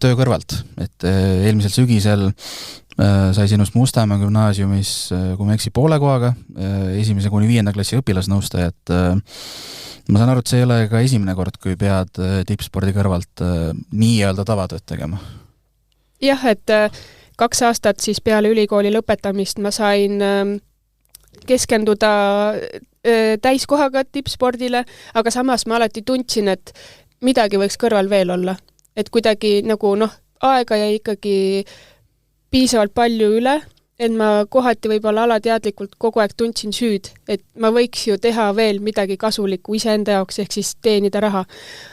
töö kõrvalt, et eelmisel sügisel sai sinust Mustamäe gümnaasiumis, kui ma eksi, poole kohaga, 1. kuni 5. klassi õpilasnõustajat. Ma saan aru, et see ei ole ka esimene kord, kui pead tippspordi kõrvalt nii-öelda tavatööd tegema. Jah, et 2 aastat siis peale ülikooli lõpetamist ma sain keskenduda täiskohaga tippspordile, aga samas ma alati tundsin, et midagi võiks kõrval veel olla. Et kuidagi nagu aega jäi ikkagi piisavalt palju üle, et ma kohati võib-olla alateadlikult kogu aeg tundsin süüd, et ma võiks ju teha veel midagi kasulikku iseenda jaoks, ehk siis teenida raha.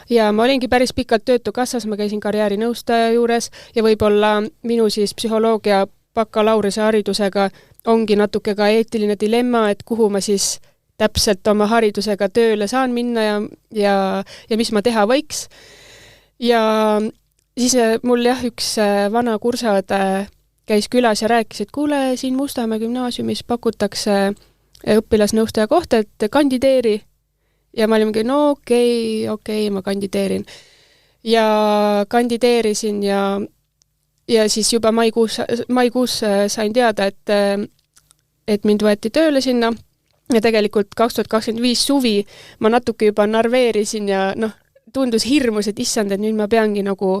Ja ma olingi päris pikalt Töötukassas, ma käisin karjäärinõustaja juures ja võib-olla minu siis psühholoogia bakalaureuse haridusega ongi natuke ka eetiline dilemma, et kuhu ma siis täpselt oma haridusega tööle saan minna ja mis ma teha võiks. Ja siis mul üks vana kursaõde käis külas ja rääkis, et kuule, siin Mustamäe gümnaasiumis pakutakse õpilasnõustaja kohta, et kandideeri. Ja ma olin, no okei, ma kandideerin. Ja kandideerisin ja siis juba maikuus sain teada, et mind võeti tööle sinna ja tegelikult 2025 suvi ma natuke juba narveerisin ja tundus hirmus, et issand, et nüüd ma peangi nagu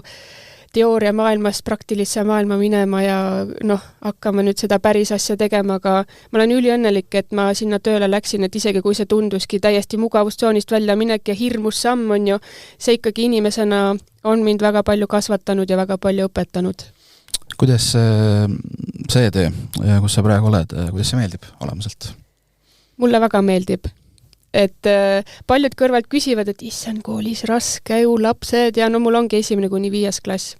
teooria maailmast praktilisse maailma minema ja hakkama nüüd seda päris asja tegema, aga ma olen üliõnnelik, et ma sinna tööle läksin, et isegi kui see tunduski täiesti mugavustsoonist välja minek ja hirmus samm on ju, see ikkagi inimesena on mind väga palju kasvatanud ja väga palju õpetanud. Kuidas see töö, kus sa praegu oled, kuidas see meeldib olemuselt? Mulle väga meeldib. Et paljud kõrvalt küsivad, et issand, koolis raske ju lapsed ja mul ongi 1. kuni 5. klass.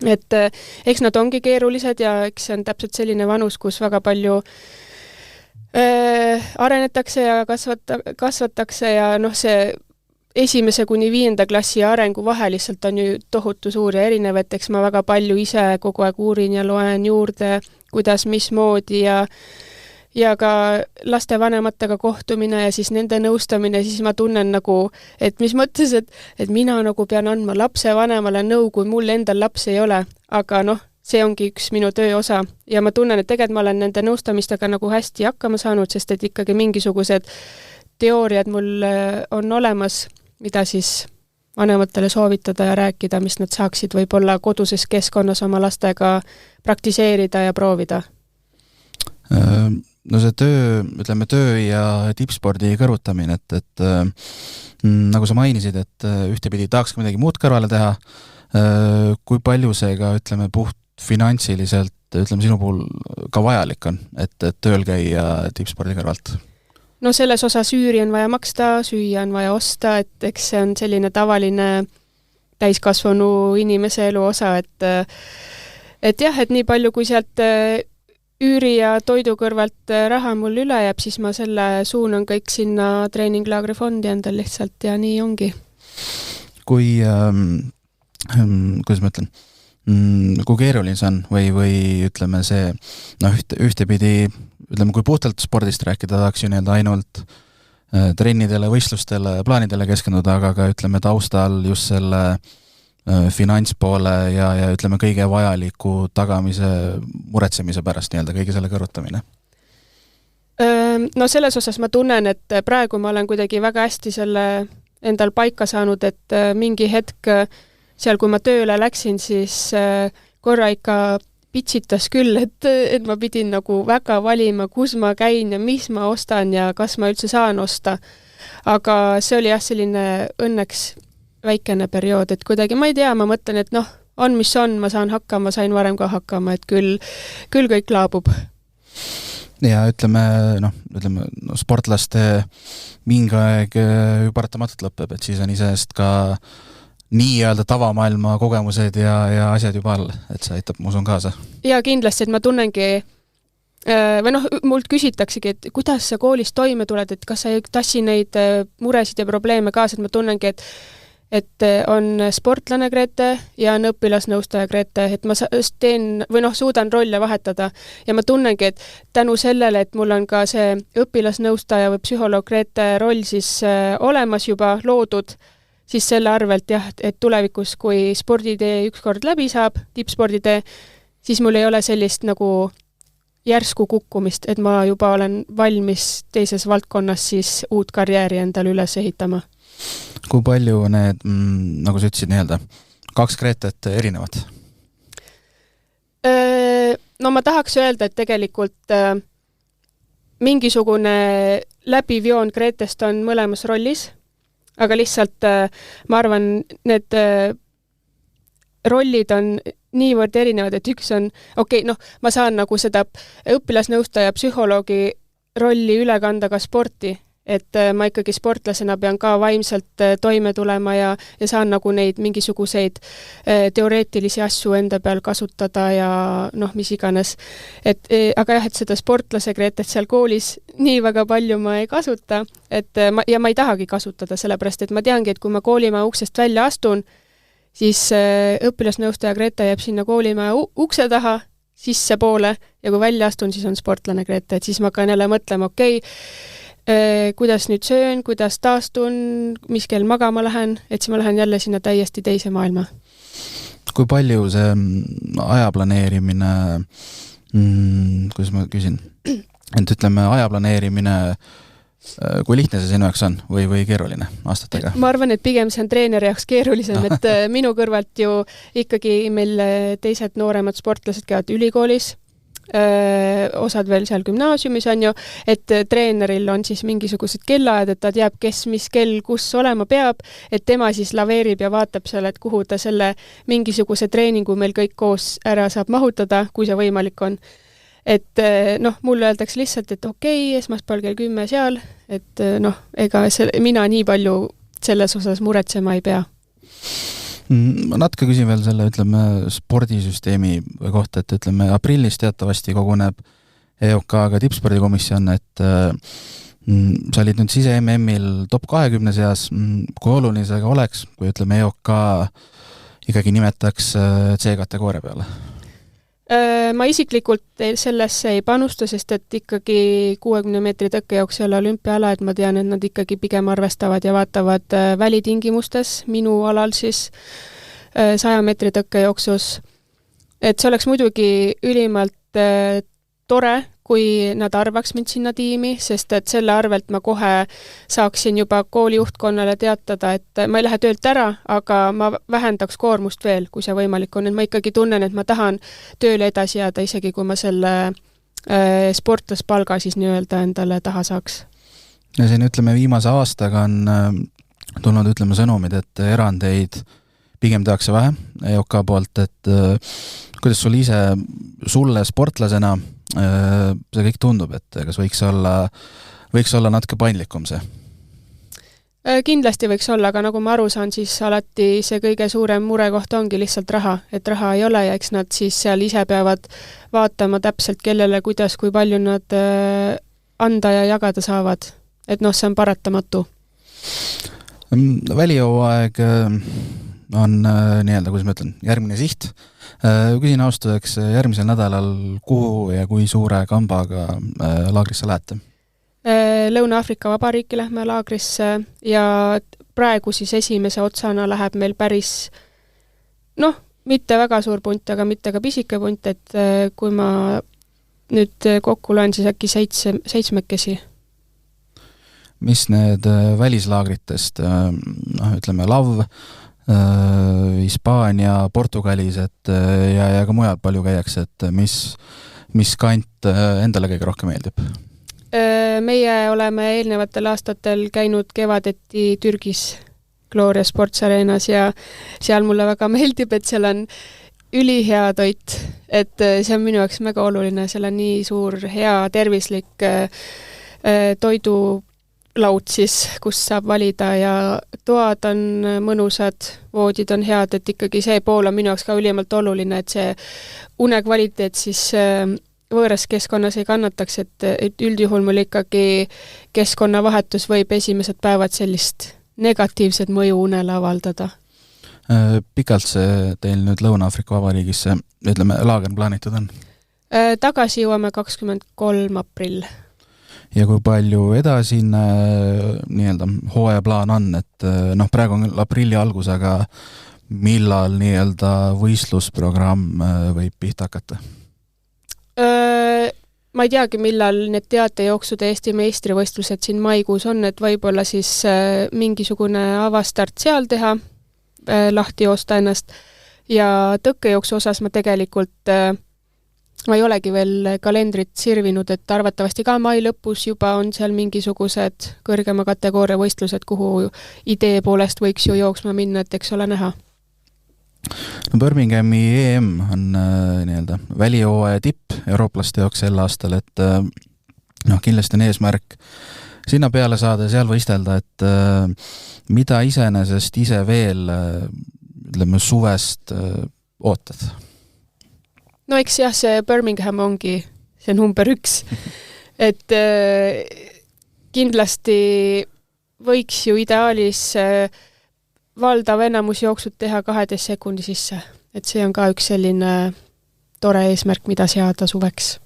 Et eks nad ongi keerulised ja eks see on täpselt selline vanus, kus väga palju arenetakse ja kasvatakse ja see 1. kuni 5. klassi arengu vahe lihtsalt on ju tohutu suur ja erinev, et eks ma väga palju ise kogu aeg uurin ja loen juurde, kuidas, mismoodi ja ka lastevanematega kohtumine ja siis nende nõustamine, siis ma tunnen et mis mõttes, et mina pean andma lapsevanemale nõu, kui mul endal lapsi ei ole, aga see ongi üks minu töö osa ja ma tunnen, et tegelikult ma olen nende nõustamistega hästi hakkama saanud, sest et ikkagi mingisugused teooriad mul on olemas, mida siis vanematele soovitada ja rääkida, mis nad saaksid võib-olla koduses keskkonnas oma lastega praktiseerida ja proovida. No see töö ja tippspordi kõrvutamine, et nagu sa mainisid, et ühtepidi tahaks ka midagi muud kõrvale teha, kui palju see ka, puht finantsiliselt, sinu puhul ka vajalik on, et tööl käia tippspordi kõrvalt? No selles osas üüri on vaja maksta, süüa on vaja osta, et eks see on selline tavaline täiskasvanu inimese elu osa, et jah, et nii palju kui sealt üüri ja toidu kõrvalt raha mul üle jääb, siis ma selle suunan kõik sinna treeninglaagri fondi endal lihtsalt ja nii ongi. Kuidas ma ütlen, kui keeruline see on või ütleme see, ühtepidi, kui puhtalt spordist rääkida, tahaks ju ainult trennidele, võistlustele, plaanidele keskenduda, aga ka taustal just selle finantspoole ja kõige vajaliku tagamise, muretsemise pärast kõige selle kõrvutamine? No selles osas ma tunnen, et praegu ma olen kuidagi väga hästi selle endal paika saanud, et mingi hetk seal, kui ma tööle läksin, siis korra ikka pitsitas küll, et ma pidin nagu väga valima, kus ma käin ja mis ma ostan ja kas ma üldse saan osta. Aga see oli jah selline õnneks väikene periood, et kuidagi, ma ei tea, ma mõtlen, et on mis on, ma saan hakkama, sain varem ka hakkama, et küll kõik laabub. Ja ütleme, sportlaste mingi aeg ju paratamatult lõpeb, et siis on isest ka nii-öelda tavamaailma kogemused ja asjad juba all, et see aitab, ma usun, kaasa. Ja kindlasti, et ma tunnengi, või mult küsitaksegi, et kuidas sa koolis toime tuled, et kas sa ei tassi neid muresid ja probleeme kaasa, et ma tunnengi, et on sportlane Grete ja on õpilasnõustaja Grete, et ma teen või suudan rolle vahetada ja ma tunnengi, et tänu sellele, et mul on ka see õpilasnõustaja või psühholoog Grete roll siis olemas juba loodud, siis selle arvelt jah, et tulevikus, kui sporditee ükskord läbi saab, tippsporditee, siis mul ei ole sellist nagu järsku kukkumist, et ma juba olen valmis teises valdkonnas siis uut karjääri endale üles ehitama. Kui palju need, nagu sa ütlesid nii-öelda, 2 Gretet erinevad? No ma tahaks öelda, et tegelikult mingisugune läbiv joon Gretest on mõlemas rollis, aga lihtsalt ma arvan, need rollid on niivõrd erinevad, et üks on, ma saan nagu seda õpilasnõustaja psühholoogi rolli üle kanda ka sporti, et ma ikkagi sportlasena pean ka vaimselt toime tulema ja saan nagu neid mingisuguseid teoreetilisi asju enda peal kasutada ja mis iganes. Aga jah, et seda sportlase Gretet seal koolis nii väga palju ma ei kasuta, ma ei tahagi kasutada, sellepärast, et ma teangi, et kui ma koolimaja uksest välja astun, siis õpilasnõustaja Grete jääb sinna koolimaja ukse taha, sissepoole ja kui välja astun, siis on sportlane Grete, et siis ma hakkan jälle mõtlema, kuidas nüüd söön, kuidas taastun, mis kell magama lähen, et siis ma lähen jälle sinna täiesti teise maailma. Kui palju see ajaplaneerimine, kuidas ma küsin, et ütleme ajaplaneerimine, kui lihtne see sinu jaoks on või keeruline aastatega? Ma arvan, et pigem see on treeneri jaoks keerulisem, et minu kõrvalt ju ikkagi meil teised nooremad sportlased käivad ülikoolis, osad veel seal gümnaasiumis on ju, et treeneril on siis mingisugused kellaajad, et ta teab, kes mis kell kus olema peab, et tema siis laveerib ja vaatab seal, et kuhu ta selle mingisuguse treeningu meil kõik koos ära saab mahutada, kui see võimalik on. Et mulle öeldakse lihtsalt, et esmaspäeval kell 10 seal, et ega mina nii palju selles osas muretsema ei pea. Ma natuke küsin veel selle, spordisüsteemi kohta, et aprillis teatavasti koguneb EOK-ga tippspordikomisjon, et sa olid nüüd sise-MM-il top 20 seas, kui oluline see oleks, kui EOK ikkagi nimetaks C-kategooria peale? Ma isiklikult sellesse ei panusta, sest et ikkagi 60 meetri tõkkejooks ei ole olümpiaala, et ma tean, et nad ikkagi pigem arvestavad ja vaatavad välitingimustes minu alal siis 100 meetri tõkkejooksus. Et see oleks muidugi ülimalt tore, kui nad arvaks mind sinna tiimi, sest et selle arvelt ma kohe saaksin juba kooli juhtkonnale teatada, et ma ei lähe töölt ära, aga ma vähendaks koormust veel, kui see võimalik on. Et ma ikkagi tunnen, et ma tahan tööle edasi jääda, isegi kui ma selle sportlaspalga siis nii-öelda endale taha saaks. Ja siin viimase aastaga on tulnud sõnumid, et erandeid pigem tehakse vähe EOK poolt, et kuidas sulle sportlasena see kõik tundub, et kas võiks olla natuke paindlikum see? Kindlasti võiks olla, aga nagu ma aru saan, siis alati see kõige suurem murekoht ongi lihtsalt raha, et raha ei ole ja eks nad siis seal ise peavad vaatama täpselt, kellele, kuidas, kui palju nad anda ja jagada saavad. Et see on paratamatu. Välihooaeg on nii-öelda, kuidas ma ütlen, järgmine siht. Küsin austuseks järgmisel nädalal, kuhu ja kui suure kambaga laagrisse lähete? Lõuna-Aafrika Vabariiki lähme laagrisse ja praegu siis esimese otsana läheb meil päris mitte väga suur punt, aga mitte ka pisike punt, et kui ma nüüd kokku loen, siis äkki 7 Mis need välislaagritest, LAV, Hispaania, Portugalis, et ja ka mujal palju käiakse, et mis kant endale kõige rohkem meeldib? Meie oleme eelnevatel aastatel käinud kevadeti Türgis Gloria Sports Arenas ja seal mulle väga meeldib, et seal on ülihea toit, et see on minu jaoks väga oluline, seal on nii suur, hea, tervislik toidulaud siis, kus saab valida ja toad on mõnusad, voodid on head, et ikkagi see pool on minu jaoks ka ülimalt oluline, et see unekvaliteet siis võõras keskkonnas ei kannataks, et üldjuhul mul ikkagi keskkonnavahetus võib esimesed päevad sellist negatiivset mõju unele avaldada. Pikalt see teil nüüd Lõuna-Aafrika Vabariigisse, ütleme, laager plaanitud on? Tagasi jõuame 23. aprill. Ja kui palju edasine nii-öelda hooajaplaan on, et praegu on aprilli algus, aga millal nii-öelda võistlusprogramm võib pihta hakata? Ma ei teagi, millal need teatejooksude Eesti meistrivõistlused siin maikuus on, et võib-olla siis mingisugune avastart seal teha, lahti joosta ennast ja tõkkejooksu osas ma tegelikult ma ei olegi veel kalendrit sirvinud, et arvatavasti ka mai lõpus juba on seal mingisugused kõrgema kategooria võistlused, kuhu idee poolest võiks ju jooksma minna, et eks ole näha. Birminghami EM on nii-öelda välihooaja tipp eurooplaste jaoks sel aastal, et kindlasti on eesmärk sinna peale saada ja seal võistelda, et mida iseenesest ise veel ütleme suvest ootad? No eks jah, see Birmingham ongi see number 1, et kindlasti võiks ju ideaalis valdav enamus jooksud teha 12 sekundi sisse, et see on ka üks selline tore eesmärk, mida seada suveks.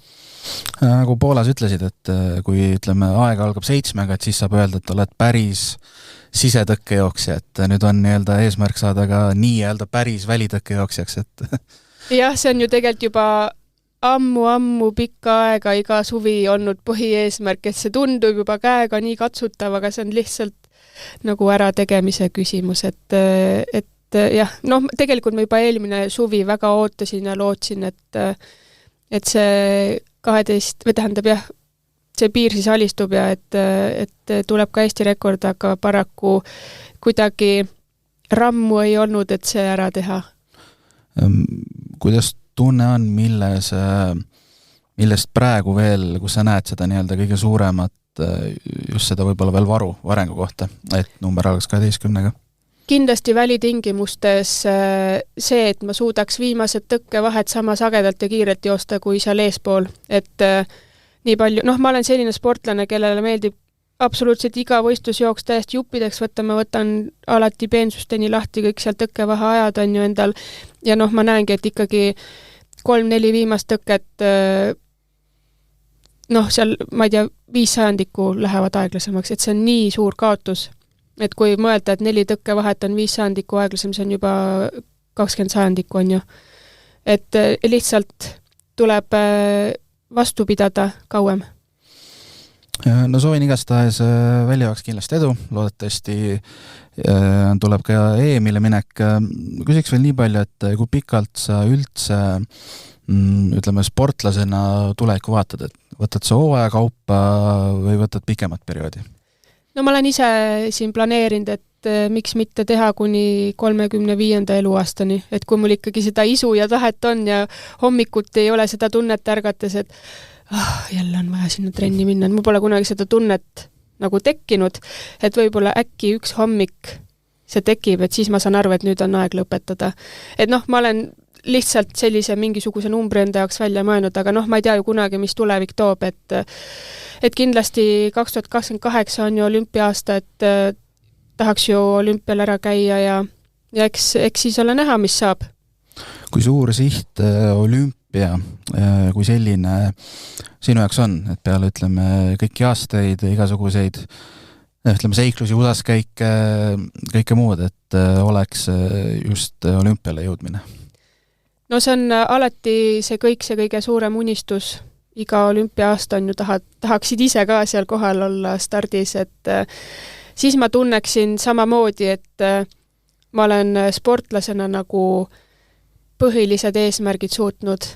Nagu Poolas ütlesid, et kui ütleme aega algab 7, et siis saab öelda, et oled päris sisetõkkejooksja, et nüüd on nii-öelda eesmärk saada ka nii-öelda päris välitõkkejooksjaks, et jah, see on ju tegelikult juba ammu pikka aega iga suvi olnud põhieesmärk, et see tundub juba käega nii katsutav, aga see on lihtsalt nagu ära tegemise küsimus, et jah, tegelikult ma juba eelmine suvi väga ootasin ja lootsin, et see 12, või tähendab jah, see piir siis alistub ja et tuleb ka Eesti rekord, aga paraku kuidagi rammu ei olnud, et see ära teha. Kuidas tunne on, millest praegu veel, kus sa näed seda nii-öelda kõige suuremat just seda võib-olla veel varu arengu kohta, et number algas 12-ga? Kindlasti välitingimustes see, et ma suudaks viimased tõkkevahed sama sagedalt ja kiirelt joosta kui seal eespool, et nii palju, ma olen selline sportlane, kellele meeldib absoluutselt iga võistlusjooks täiesti juppideks võtta, ma võtan alati peensusteni lahti kõik seal tõkkevahe ajad on ju endal ja ma näengi, et ikkagi 3-4 viimast tõket seal, ma ei tea, 5 sajandikku lähevad aeglasemaks, et see on nii suur kaotus, et kui mõelda, et 4 tõkkevahet on 5 sajandikku aeglasem, see on juba 20 sajandikku on ju. Et lihtsalt tuleb vastu pidada kauem. No soovin igastahes väljavaks kindlasti edu, loodetavasti tuleb ka EM-ile minek. Küsiks veel nii palju, et kui pikalt sa üldse ütleme sportlasena tulevikku vaatad, et võtad sa hooaja kaupa või võtad pikemat perioodi? No ma olen ise siin planeerinud, et miks mitte teha kuni 35. eluaastani, et kui mul ikkagi seda isu ja tahet on ja hommikut ei ole seda tunnet ärgates, et jälle on vaja sinna trenni minna, mul pole kunagi seda tunnet nagu tekkinud, et võib-olla äkki üks hommik see tekib, et siis ma saan aru, et nüüd on aeg lõpetada. Et ma olen lihtsalt sellise mingisuguse numbri enda jaoks välja mõelnud, aga ma ei tea ju kunagi, mis tulevik toob, et kindlasti 2028 on ju olümpiaasta, et tahaks ju olümpial ära käia ja eks siis ole näha, mis saab. Kui suur siht olümpia, kui selline sinu jaoks on, et peale ütleme kõiki aastaid, igasuguseid seiklusi, kõike muud, et oleks just olümpiale jõudmine? No see on alati see kõige suurem unistus. Iga olümpia-aasta on ju tahaksid ise ka seal kohal olla stardis, et siis ma tunneksin samamoodi, et ma olen sportlasena nagu põhilised eesmärgid suutnud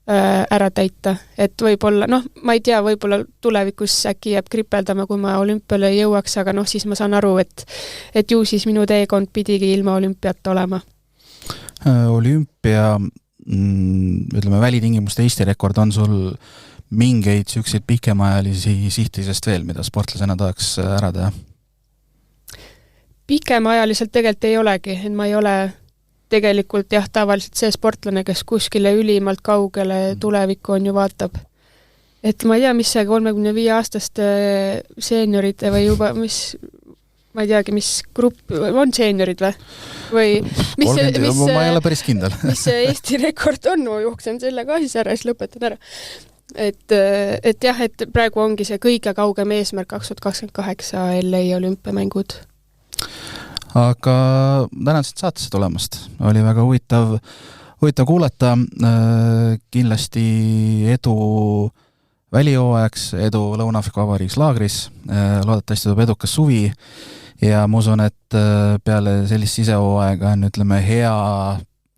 ära täita, et võib-olla, ma ei tea, võib-olla tulevikus äkki jääb kripeldama, kui ma olümpiale jõuaks, aga siis ma saan aru, et ju siis minu teekond pidigi ilma olümpiat olema. Olümpia, ütleme, välitingimuste Eesti rekord on sul mingeid selliseid pikemaajalisi sihtisest veel, mida sportlasena tahaks ära teha? Pikemaajaliselt tegelikult ei olegi, et ma ei ole tegelikult tavaliselt see sportlane, kes kuskile ülimalt kaugele tulevikku on ju vaatab. Et ma ei tea, mis see 35-aastaste seeniorite või juba, ma ei teagi, mis grupp, on seeniorid või? Ma ei ole päris kindel. Mis see Eesti rekord on, ma jooksen selle ka siis ära, siis lõpetan ära. Et jah, et praegu ongi see kõige kaugem eesmärk 2028 LA olümpiamängud. Aga tänan siit saatesse tulemast. Oli väga huvitav kuulata. Kindlasti edu välihooajaks, edu Lõuna-Aafrika Vabariigis laagris. Loodetavasti tuleb edukas suvi ja ma usun, et peale sellist sisehooaega on, ütleme, hea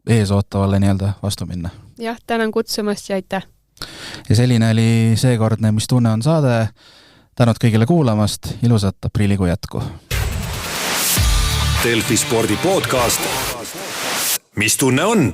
eesootavale nii-öelda vastu minna. Jah, tänan kutsumast ja aitäh. Ja selline oli seekordne Mis tunne on saade. Tänud kõigile kuulamast. Ilusat aprillikuu jätku. Delfi spordi podcast. Mis tunne on?